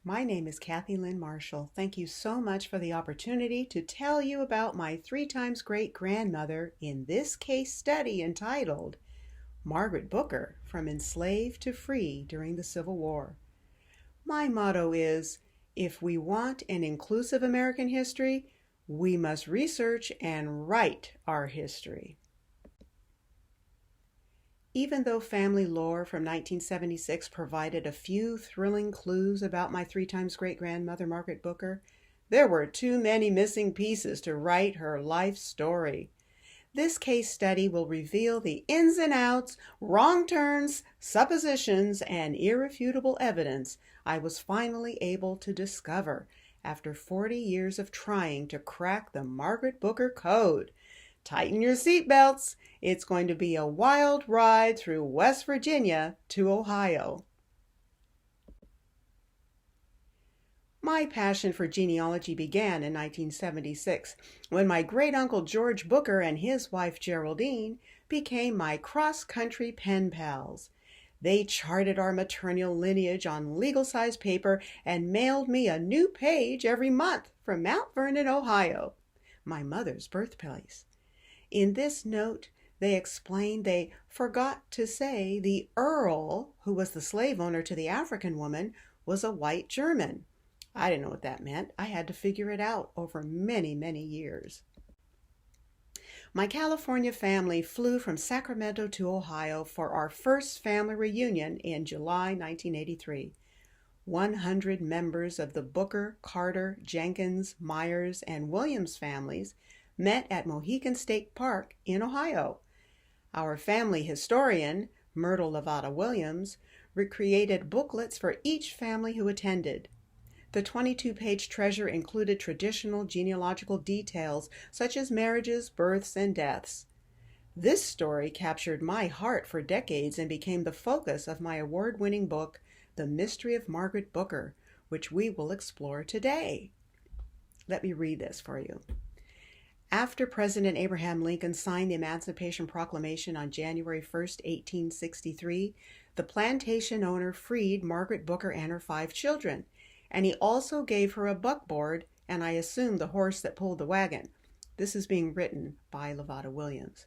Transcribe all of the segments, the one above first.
My name is Kathy Lynn Marshall. Thank you so much for the opportunity to tell you about my three times great grandmother in this case study entitled Margaret Booker from Enslaved to Free During the Civil War. My motto is, if we want an inclusive American history, we must research and write our history. Even though family lore from 1976 provided a few thrilling clues about my three times great grandmother, Margaret Booker, there were too many missing pieces to write her life story. This case study will reveal the ins and outs, wrong turns, suppositions, and irrefutable evidence I was finally able to discover after 40 years of trying to crack the Margaret Booker code. Tighten your seatbelts. It's going to be a wild ride through West Virginia to Ohio. My passion for genealogy began in 1976 when my great-uncle George Booker and his wife Geraldine became my cross-country pen pals. They charted our maternal lineage on legal-size paper and mailed me a new page every month from Mount Vernon, Ohio, my mother's birthplace. In this note, they explained they forgot to say the Earl, who was the slave owner to the African woman, was a white German. I didn't know what that meant. I had to figure it out over many, many years. My California family flew from Sacramento to Ohio for our first family reunion in July 1983. 100 members of the Booker, Carter, Jenkins, Myers, and Williams families met at Mohican State Park in Ohio. Our family historian, Myrtle Lavada Williams, recreated booklets for each family who attended. The 22-page treasure included traditional genealogical details such as marriages, births, and deaths. This story captured my heart for decades and became the focus of my award-winning book, The Mystery of Margaret Booker, which we will explore today. Let me read this for you. After President Abraham Lincoln signed the Emancipation Proclamation on January 1, 1863, the plantation owner freed Margaret Booker and her 5 children, and he also gave her a buckboard and I assume the horse that pulled the wagon. This is being written by Lavada Williams.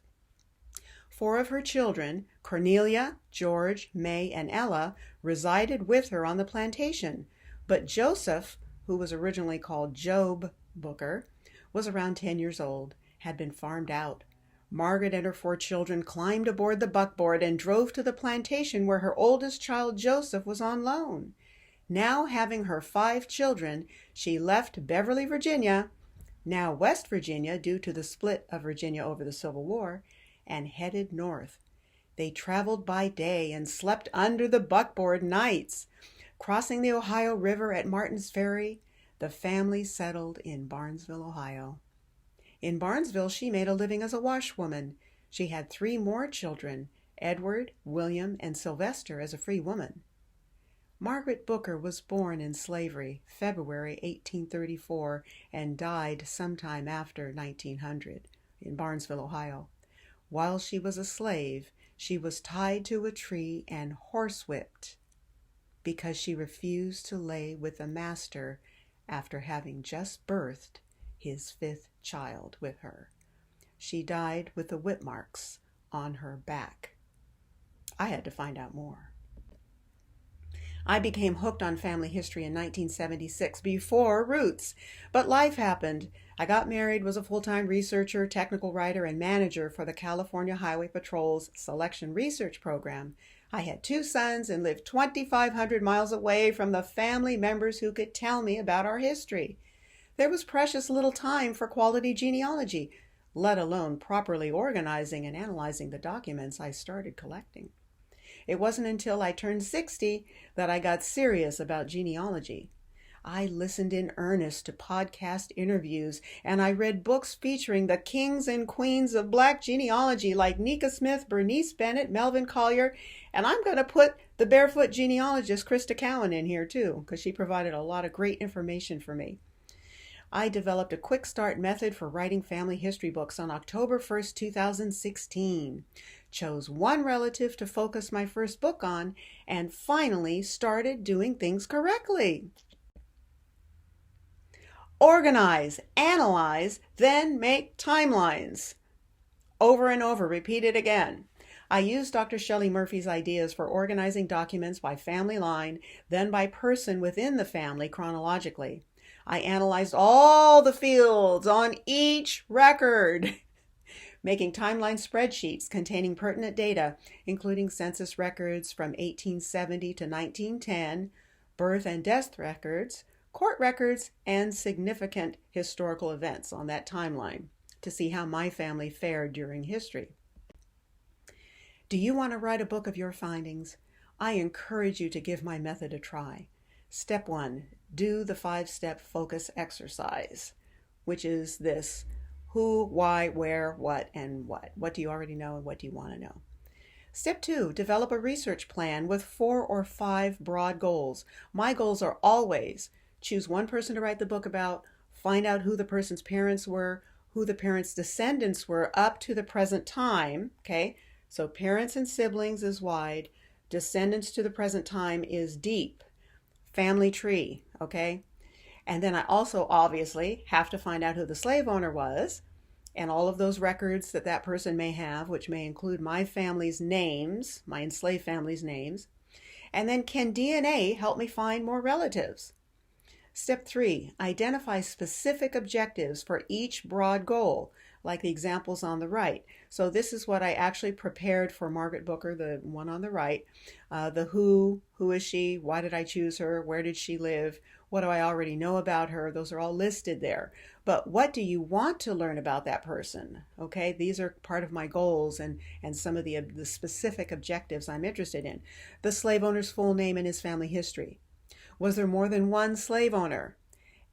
4 of her children, Cornelia, George, May, and Ella, resided with her on the plantation, but Joseph, who was originally called Job Booker, was around 10 years old, had been farmed out. Margaret and her 4 children climbed aboard the buckboard and drove to the plantation where her oldest child Joseph was on loan. Now having her 5 children, she left Beverly, Virginia, now West Virginia due to the split of Virginia over the Civil War, and headed north. They traveled by day and slept under the buckboard nights. Crossing the Ohio River at Martin's Ferry, the family settled in Barnesville, Ohio. In Barnesville, she made a living as a washwoman. She had 3 more children, Edward, William, and Sylvester, as a free woman. Margaret Booker was born in slavery, February 1834, and died sometime after 1900 in Barnesville, Ohio. While she was a slave, she was tied to a tree and horsewhipped because she refused to lay with a master after having just birthed his 5th child with her. She died with the whip marks on her back. I had to find out more. I became hooked on family history in 1976 before Roots, but life happened. I got married, was a full-time researcher, technical writer, and manager for the California Highway Patrol's Selection Research Program. I had 2 sons and lived 2,500 miles away from the family members who could tell me about our history. There was precious little time for quality genealogy, let alone properly organizing and analyzing the documents I started collecting. It wasn't until I turned 60 that I got serious about genealogy. I listened in earnest to podcast interviews, and I read books featuring the kings and queens of Black genealogy like Nika Smith, Bernice Bennett, Melvin Collier, and I'm going to put the barefoot genealogist Krista Cowan in here too, because she provided a lot of great information for me. I developed a quick start method for writing family history books on October 1st, 2016. Chose one relative to focus my first book on, and finally started doing things correctly. Organize, analyze, then make timelines. Over and over, repeat it again. I used Dr. Shelley Murphy's ideas for organizing documents by family line, then by person within the family chronologically. I analyzed all the fields on each record, making timeline spreadsheets containing pertinent data, including census records from 1870 to 1910, birth and death records, court records, and significant historical events on that timeline to see how my family fared during history. Do you want to write a book of your findings? I encourage you to give my method a try. Step 1, do the 5-step focus exercise, which is this: who, why, where, what, and what. What do you already know and what do you want to know? Step 2, develop a research plan with 4 or 5 broad goals. My goals are always choose one person to write the book about, find out who the person's parents were, who the parents' descendants were up to the present time, okay? So parents and siblings is wide, descendants to the present time is deep, family tree, okay? And then I also obviously have to find out who the slave owner was and all of those records that that person may have, which may include my family's names, my enslaved family's names. And then can DNA help me find more relatives? Step 3, identify specific objectives for each broad goal, like the examples on the right. So this is what I actually prepared for Margaret Booker, the one on the right. The who is she, why did I choose her, where did she live, what do I already know about her? Those are all listed there. But what do you want to learn about that person? Okay, these are part of my goals and some of the specific objectives I'm interested in. The slave owner's full name and his family history. Was there more than one slave owner?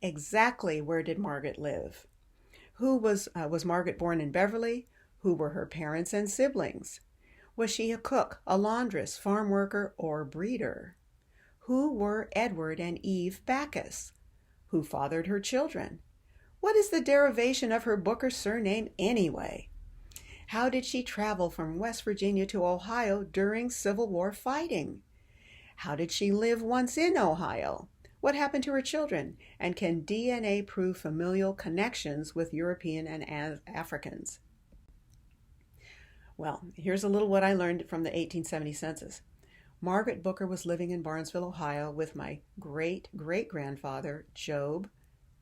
Exactly where did Margaret live? Who was Margaret born in Beverly? Who were her parents and siblings? Was she a cook, a laundress, farm worker, or breeder? Who were Edward and Eve Backus? Who fathered her children? What is the derivation of her Booker surname anyway? How did she travel from West Virginia to Ohio during Civil War fighting? How did she live once in Ohio? What happened to her children? And can DNA prove familial connections with European and Africans? Well, here's a little what I learned from the 1870 census. Margaret Booker was living in Barnesville, Ohio with my great-great-grandfather, Job,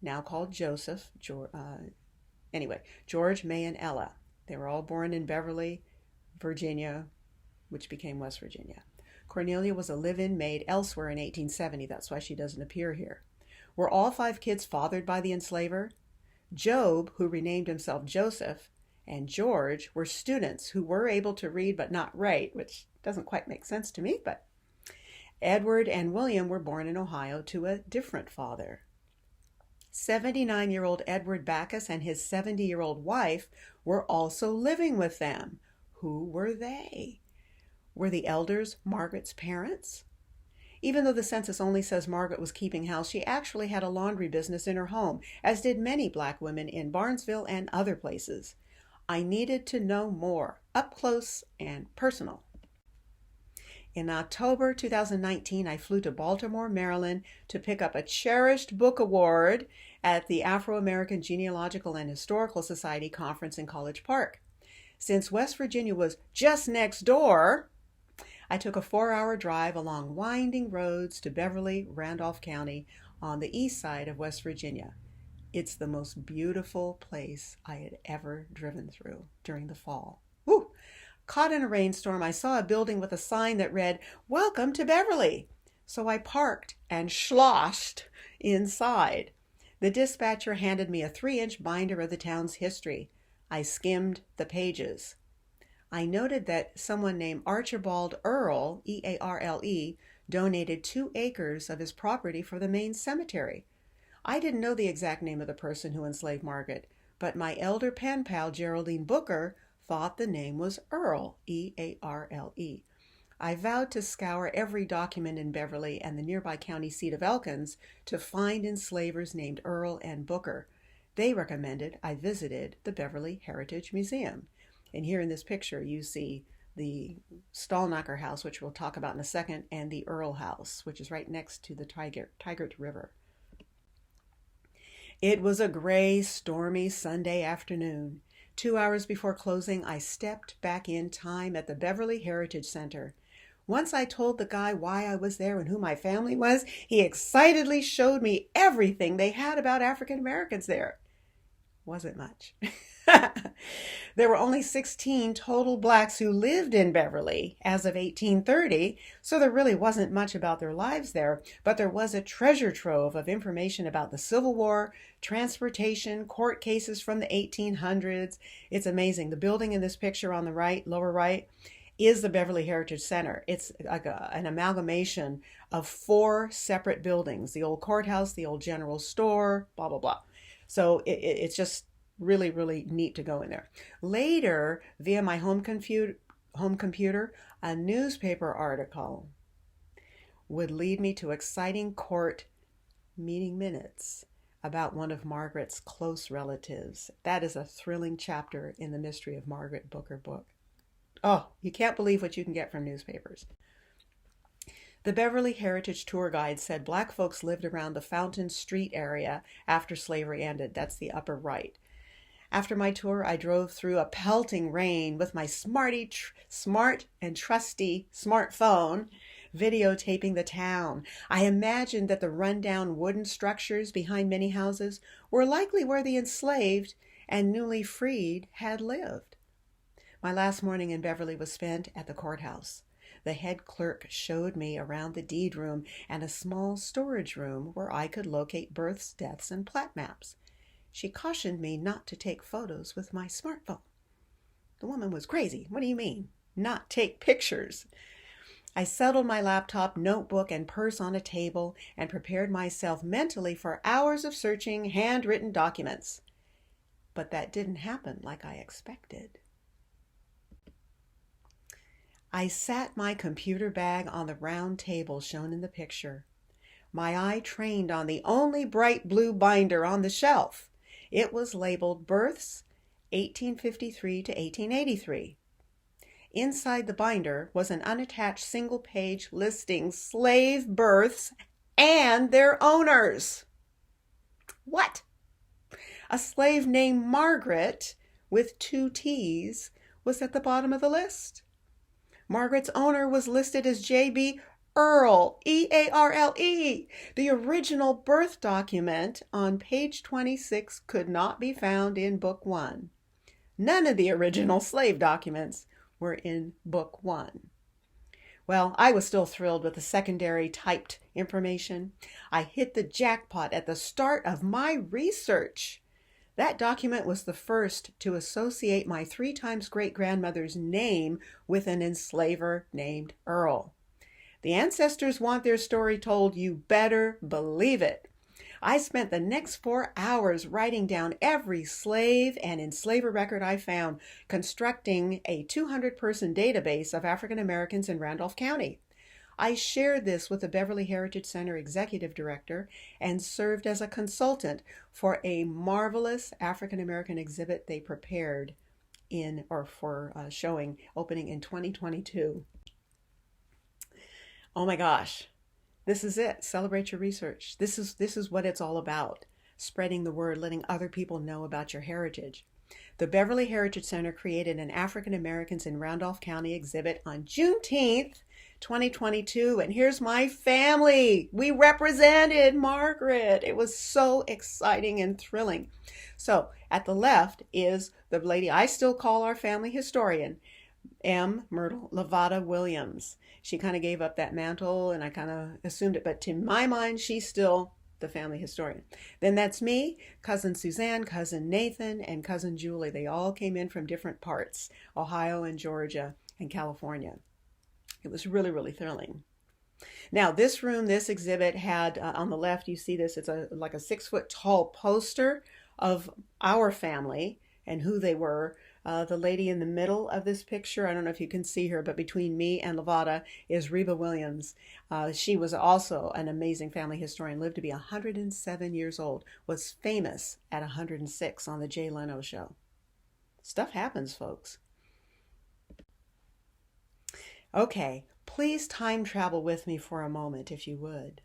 now called Joseph, George, May, and Ella. They were all born in Beverly, Virginia, which became West Virginia. Cornelia was a live-in maid elsewhere in 1870. That's why she doesn't appear here. Were all 5 kids fathered by the enslaver? Job, who renamed himself Joseph, and George were students who were able to read but not write, which doesn't quite make sense to me, but Edward and William were born in Ohio to a different father. 79-year-old Edward Backus and his 70-year-old wife were also living with them. Who were they? Were the elders Margaret's parents? Even though the census only says Margaret was keeping house, she actually had a laundry business in her home, as did many Black women in Barnesville and other places. I needed to know more, up close and personal. In October 2019, I flew to Baltimore, Maryland to pick up a cherished book award at the Afro-American Genealogical and Historical Society conference in College Park. Since West Virginia was just next door, I took a 4-hour drive along winding roads to Beverly, Randolph County on the east side of West Virginia. It's the most beautiful place I had ever driven through during the fall. Woo! Caught in a rainstorm, I saw a building with a sign that read, "Welcome to Beverly." So I parked and sloshed inside. The dispatcher handed me a 3-inch binder of the town's history. I skimmed the pages. I noted that someone named Archibald Earle, E-A-R-L-E, donated 2 acres of his property for the main cemetery. I didn't know the exact name of the person who enslaved Margaret, but my elder pen pal Geraldine Booker thought the name was Earle, E-A-R-L-E. I vowed to scour every document in Beverly and the nearby county seat of Elkins to find enslavers named Earle and Booker. They recommended I visited the Beverly Heritage Museum. And here in this picture, you see the Stallknocker House, which we'll talk about in a second, and the Earle House, which is right next to the Tigert River. It was a gray, stormy Sunday afternoon. 2 hours before closing, I stepped back in time at the Beverly Heritage Center. Once I told the guy why I was there and who my family was, he excitedly showed me everything they had about African Americans there. Wasn't much. There were only 16 total blacks who lived in Beverly as of 1830, so there really wasn't much about their lives there, but there was a treasure trove of information about the Civil War, transportation, court cases from the 1800s. It's amazing. The building in this picture on the right, lower right, is the Beverly Heritage Center. It's like an amalgamation of 4 separate buildings, the old courthouse, the old general store, blah, blah, blah. So it's just really, really neat to go in there. Later, via my home computer, a newspaper article would lead me to exciting court meeting minutes about one of Margaret's close relatives. That is a thrilling chapter in the Mystery of Margaret Booker book. Oh, you can't believe what you can get from newspapers. The Beverly Heritage tour guide said black folks lived around the Fountain Street area after slavery ended. That's the upper right. After my tour, I drove through a pelting rain with my smart and trusty smartphone, videotaping the town. I imagined that the rundown wooden structures behind many houses were likely where the enslaved and newly freed had lived. My last morning in Beverly was spent at the courthouse. The head clerk showed me around the deed room and a small storage room where I could locate births, deaths, and plat maps. She cautioned me not to take photos with my smartphone. The woman was crazy. What do you mean? Not take pictures. I settled my laptop, notebook, and purse on a table and prepared myself mentally for hours of searching handwritten documents. But that didn't happen like I expected. I sat my computer bag on the round table shown in the picture. My eye trained on the only bright blue binder on the shelf. It was labeled Births 1853 to 1883. Inside the binder was an unattached single-page listing slave births and their owners. What? A slave named Margaret, with 2 T's, was at the bottom of the list. Margaret's owner was listed as J.B. Earle, E-A-R-L-E. The original birth document on page 26 could not be found in Book 1. None of the original slave documents were in Book 1. Well, I was still thrilled with the secondary typed information. I hit the jackpot at the start of my research. That document was the first to associate my 3 times great-grandmother's name with an enslaver named Earle. The ancestors want their story told, you better believe it. I spent the next 4 hours writing down every slave and enslaver record I found, constructing a 200-person database of African Americans in Randolph County. I shared this with the Beverly Heritage Center executive director and served as a consultant for a marvelous African American exhibit they prepared showing opening in 2022. Oh my gosh, this is it. Celebrate your research. This is what it's all about. Spreading the word, letting other people know about your heritage. The Beverly Heritage Center created an African Americans in Randolph County exhibit on Juneteenth, 2022, and here's my family. We represented Margaret. It was so exciting and thrilling. So at the left is the lady I still call our family historian, M. Myrtle Lavada Williams. She kind of gave up that mantle and I kind of assumed it, but to my mind, she's still the family historian. Then that's me, cousin Suzanne, cousin Nathan, and cousin Julie. They all came in from different parts, Ohio and Georgia and California. It was really, really thrilling. Now this room, this exhibit had, on the left, you see this, it's like a 6-foot tall poster of our family and who they were. The lady in the middle of this picture, I don't know if you can see her, but between me and Lavada is Reba Williams. She was also an amazing family historian, lived to be 107 years old, was famous at 106 on the Jay Leno show. Stuff happens, folks. Okay, please time travel with me for a moment, if you would.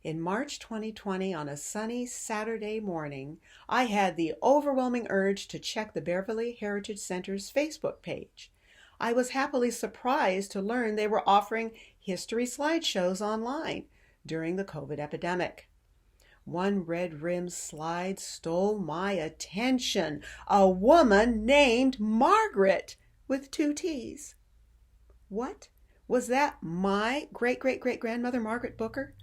In March 2020, on a sunny Saturday morning, I had the overwhelming urge to check the Beverly Heritage Center's Facebook page. I was happily surprised to learn they were offering history slideshows online during the COVID epidemic. One red rimmed slide stole my attention. A woman named Margaret with two T's. What? Was that my great-great-great-grandmother Margaret Booker?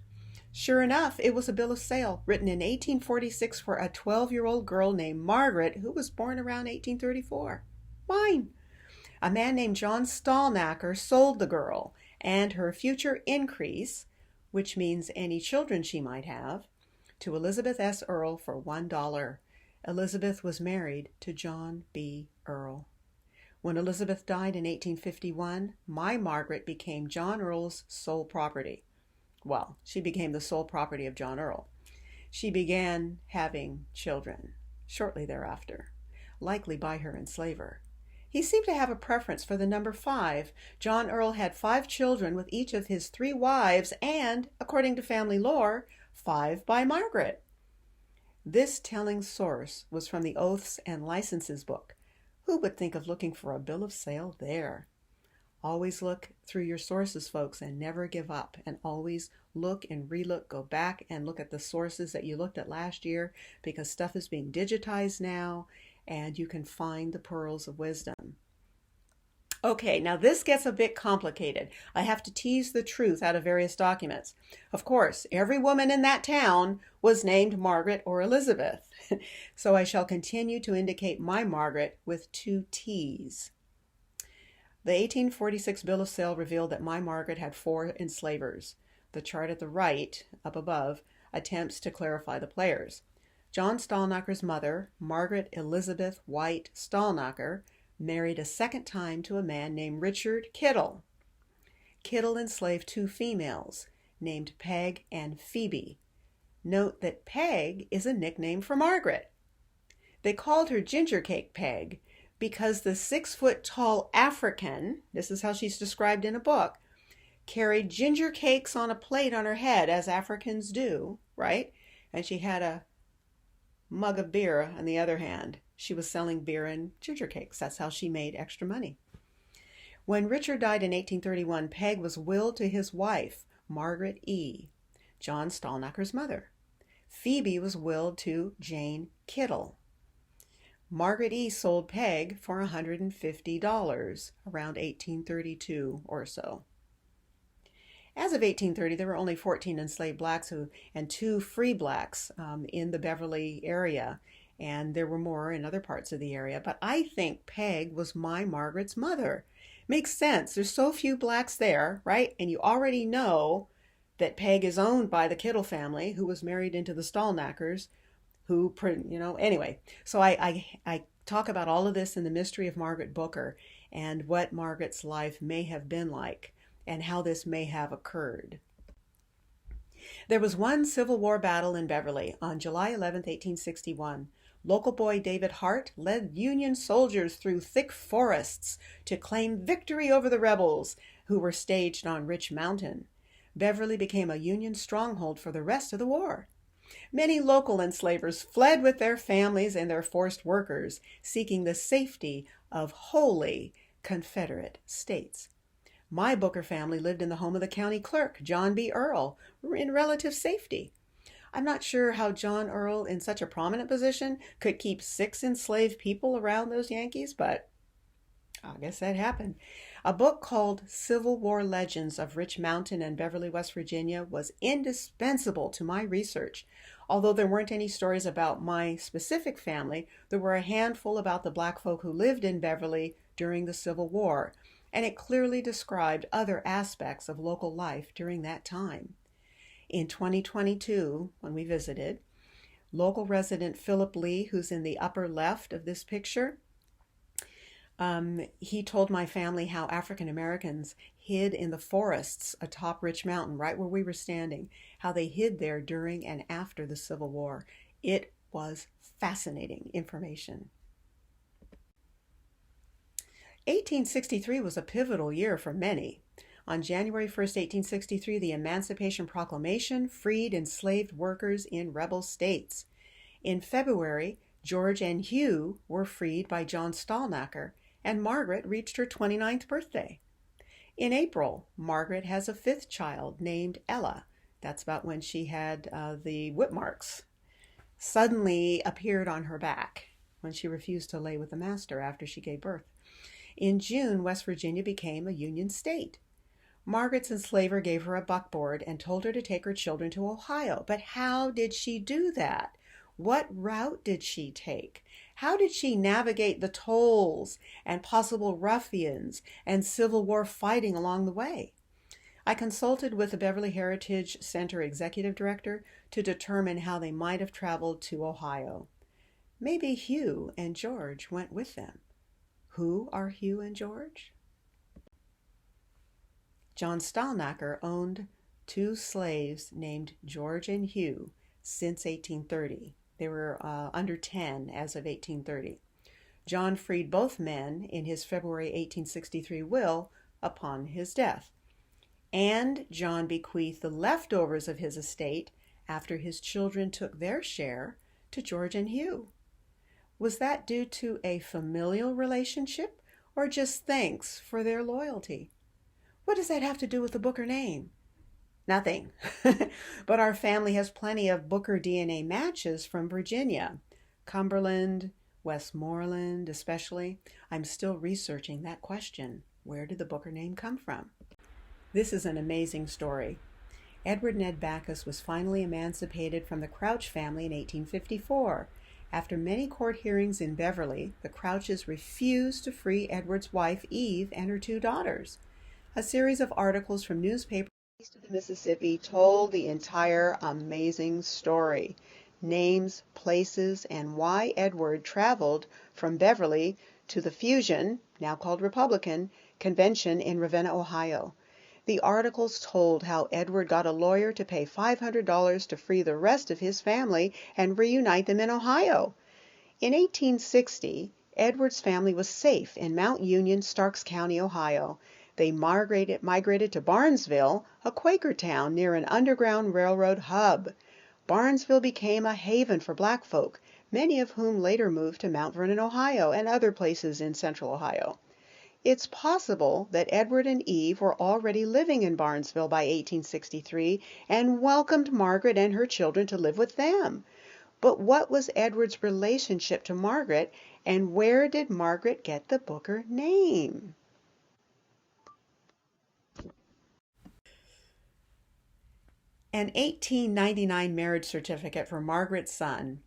Sure enough, it was a bill of sale written in 1846 for a 12-year-old girl named Margaret who was born around 1834. Mine. A man named John Stallnacker sold the girl and her future increase, which means any children she might have, to Elizabeth S. Earl for $1. Elizabeth was married to John B. Earl. When Elizabeth died in 1851, my Margaret became John Earl's sole property. Well, she became the sole property of John Earl. She began having children shortly thereafter, likely by her enslaver. He seemed to have a preference for the number 5. John Earl had 5 children with each of his 3 wives and, according to family lore, 5 by Margaret. This telling source was from the Oaths and Licenses book. Who would think of looking for a bill of sale there? Always look through your sources, folks, and never give up. And always look and relook, go back and look at the sources that you looked at last year, because stuff is being digitized now and you can find the pearls of wisdom. Okay, now this gets a bit complicated. I have to tease the truth out of various documents. Of course, every woman in that town was named Margaret or Elizabeth. So I shall continue to indicate my Margaret with 2 T's. The 1846 bill of sale revealed that my Margaret had 4 enslavers. The chart at the right, up above, attempts to clarify the players. John Stallnacker's mother, Margaret Elizabeth White Stallnacker, married a second time to a man named Richard Kittle. Kittle enslaved 2 females, named Peg and Phoebe. Note that Peg is a nickname for Margaret. They called her Ginger Cake Peg because the 6-foot-tall African, this is how she's described in a book, carried ginger cakes on a plate on her head, as Africans do, right? And she had a mug of beer on the other hand. She was selling beer and ginger cakes. That's how she made extra money. When Richard died in 1831, Peg was willed to his wife, Margaret E., John Stallnacker's mother. Phoebe was willed to Jane Kittle. Margaret E. sold Peg for $150, around 1832 or so. As of 1830, there were only 14 enslaved blacks and 2 free blacks in the Beverly area, and there were more in other parts of the area. But I think Peg was my Margaret's mother. Makes sense. There's so few blacks there, right? And you already know that Peg is owned by the Kittle family, who was married into the Stallnackers, who, anyway. So I talk about all of this in The Mystery of Margaret Booker and what Margaret's life may have been like, and how this may have occurred. There was one Civil War battle in Beverly on July 11, 1861. Local boy David Hart led Union soldiers through thick forests to claim victory over the rebels, who were staged on Rich Mountain. Beverly became a Union stronghold for the rest of the war. Many local enslavers fled with their families and their forced workers, seeking the safety of wholly Confederate states. My Booker family lived in the home of the county clerk, John B. Earl, in relative safety. I'm not sure how John Earl, in such a prominent position, could keep 6 enslaved people around those Yankees, but I guess that happened. A book called Civil War Legends of Rich Mountain and Beverly, West Virginia was indispensable to my research. Although there weren't any stories about my specific family, there were a handful about the black folk who lived in Beverly during the Civil War, and it clearly described other aspects of local life during that time. In 2022, when we visited, local resident Philip Lee, who's in the upper left of this picture, he told my family how African Americans hid in the forests atop Rich Mountain, right where we were standing, how they hid there during and after the Civil War. It was fascinating information. 1863 was a pivotal year for many. On January 1st, 1863, the Emancipation Proclamation freed enslaved workers in rebel states. In February, George and Hugh were freed by John Stallnacker, and Margaret reached her 29th birthday. In April, Margaret has a fifth child named Ella. That's about when she had the whip marks suddenly appeared on her back when she refused to lay with the master after she gave birth. In June, West Virginia became a Union state. Margaret's enslaver gave her a buckboard and told her to take her children to Ohio. But how did she do that? What route did she take? How did she navigate the tolls and possible ruffians and Civil War fighting along the way? I consulted with the Beverly Heritage Center executive director to determine how they might have traveled to Ohio. Maybe Hugh and George went with them. Who are Hugh and George? John Stallnacker owned two slaves named George and Hugh since 1830. They were under 10 as of 1830. John freed both men in his February 1863 will upon his death. And John bequeathed the leftovers of his estate after his children took their share to George and Hugh. Was that due to a familial relationship or just thanks for their loyalty? What does that have to do with the Booker name? Nothing. But our family has plenty of Booker DNA matches from Virginia, Cumberland, Westmoreland especially. I'm still researching that question. Where did the Booker name come from? This is an amazing story. Edward Ned Backus was finally emancipated from the Crouch family in 1854. After many court hearings in Beverly, the Crouches refused to free Edward's wife, Eve, and her two daughters. A series of articles from newspapers east of the Mississippi told the entire amazing story. Names, places, and why Edward traveled from Beverly to the Fusion, now called Republican, convention in Ravenna, Ohio. The articles told how Edward got a lawyer to pay $500 to free the rest of his family and reunite them in Ohio. In 1860, Edward's family was safe in Mount Union, Starks County, Ohio. They migrated to Barnesville, a Quaker town near an Underground Railroad hub. Barnesville became a haven for black folk, many of whom later moved to Mount Vernon, Ohio, and other places in central Ohio. It's possible that Edward and Eve were already living in Barnesville by 1863 and welcomed Margaret and her children to live with them. But what was Edward's relationship to Margaret, and where did Margaret get the Booker name? An 1899 marriage certificate for Margaret's son,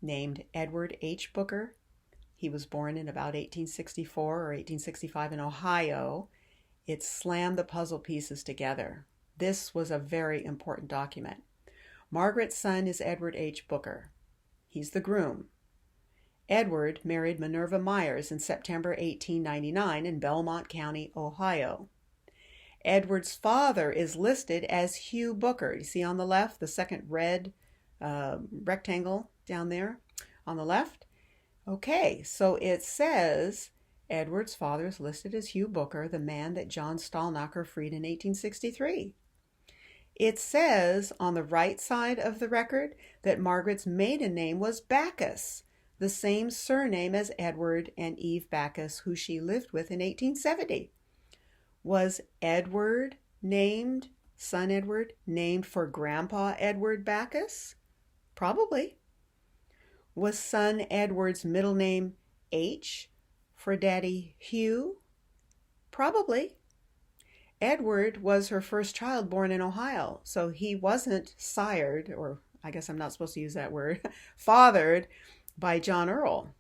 named Edward H. Booker. He was born in about 1864 or 1865 in Ohio. It slammed the puzzle pieces together. This was a very important document. Margaret's son is Edward H. Booker. He's the groom. Edward married Minerva Myers in September 1899 in Belmont County, Ohio. Edward's father is listed as Hugh Booker. You see on the left, the second red rectangle down there on the left? Okay, so it says Edward's father is listed as Hugh Booker, the man that John Stallnacker freed in 1863. It says on the right side of the record that Margaret's maiden name was Backus, the same surname as Edward and Eve Backus, who she lived with in 1870. Was Edward named, son Edward, named for Grandpa Edward Backus? Probably. Was son Edward's middle name H for Daddy Hugh? Probably. Edward was her first child born in Ohio, so he wasn't sired, or I guess I'm not supposed to use that word, fathered by John Earl.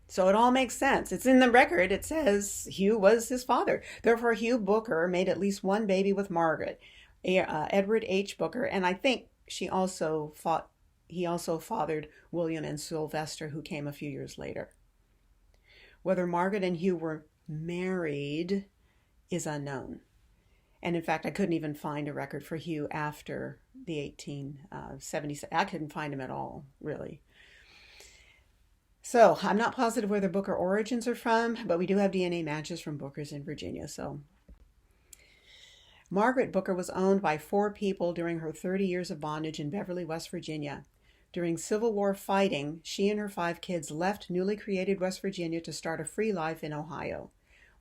So it all makes sense. It's in the record. It says Hugh was his father. Therefore, Hugh Booker made at least one baby with Margaret, Edward H. Booker, and I think he also fathered William and Sylvester, who came a few years later. Whether Margaret and Hugh were married is unknown. And in fact, I couldn't even find a record for Hugh after the 1870s. I couldn't find him at all, really. So I'm not positive where the Booker origins are from, but we do have DNA matches from Bookers in Virginia. So Margaret Booker was owned by 4 people during her 30 years of bondage in Beverly, West Virginia. During Civil War fighting, she and her 5 kids left newly created West Virginia to start a free life in Ohio.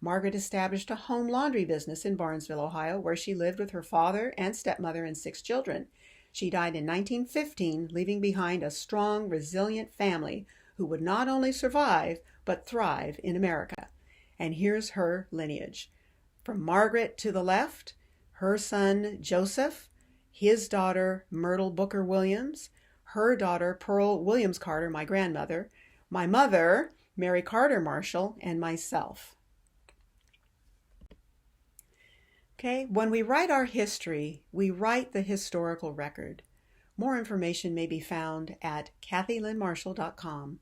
Margaret established a home laundry business in Barnesville, Ohio, where she lived with her father and stepmother and 6 children. She died in 1915, leaving behind a strong, resilient family who would not only survive, but thrive in America. And here's her lineage. From Margaret to the left, her son Joseph, his daughter Myrtle Booker Williams, her daughter Pearl Williams Carter, my grandmother, my mother, Mary Carter Marshall, and myself. Okay, when we write our history, we write the historical record. More information may be found at KathyLynnMarshall.com.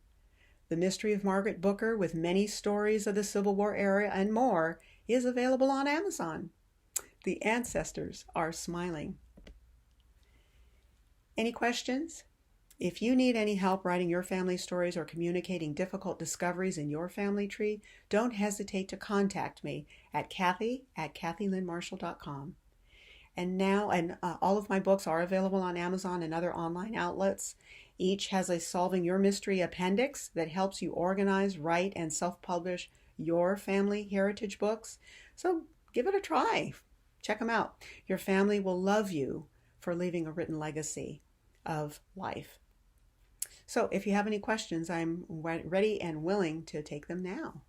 The Mystery of Margaret Booker, with many stories of the Civil War era and more, is available on Amazon. The ancestors are smiling. Any questions? If you need any help writing your family stories or communicating difficult discoveries in your family tree, don't hesitate to contact me at Kathy@KathyLynnMarshall.com. And now, all of my books are available on Amazon and other online outlets. Each has a Solving Your Mystery appendix that helps you organize, write, and self-publish your family heritage books. So give it a try. Check them out. Your family will love you for leaving a written legacy of life. So if you have any questions, I'm ready and willing to take them now.